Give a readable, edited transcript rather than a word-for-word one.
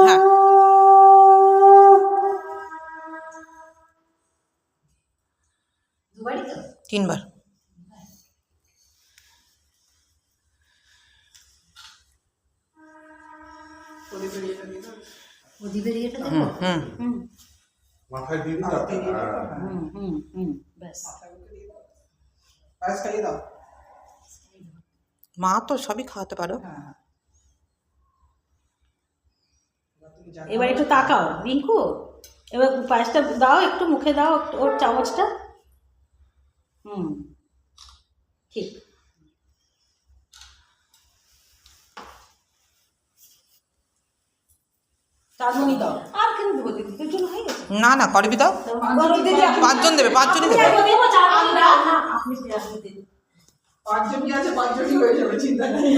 হ্যাঁ তিনবার। মাথায় দিয়ে দিন পায়েস খাইয়ে দাও। মা তো সবই খাওয়াতে পারো। এবার একটু তাকাও রিঙ্কু, এবার পায়েসটা দাও, একটু মুখে দাও ওর চামচটা। ঠিক। চাঁদমণি দাও। আর কেন দেবো? দুটোর জন্য হয়ে গেছে। না না করবি দাও, পাঁচজন দেবে, পাঁচজনই দেবে। আপনি পাঁচজনই আছে, পাঁচজনই হয়ে যাবে, চিন্তা নেই।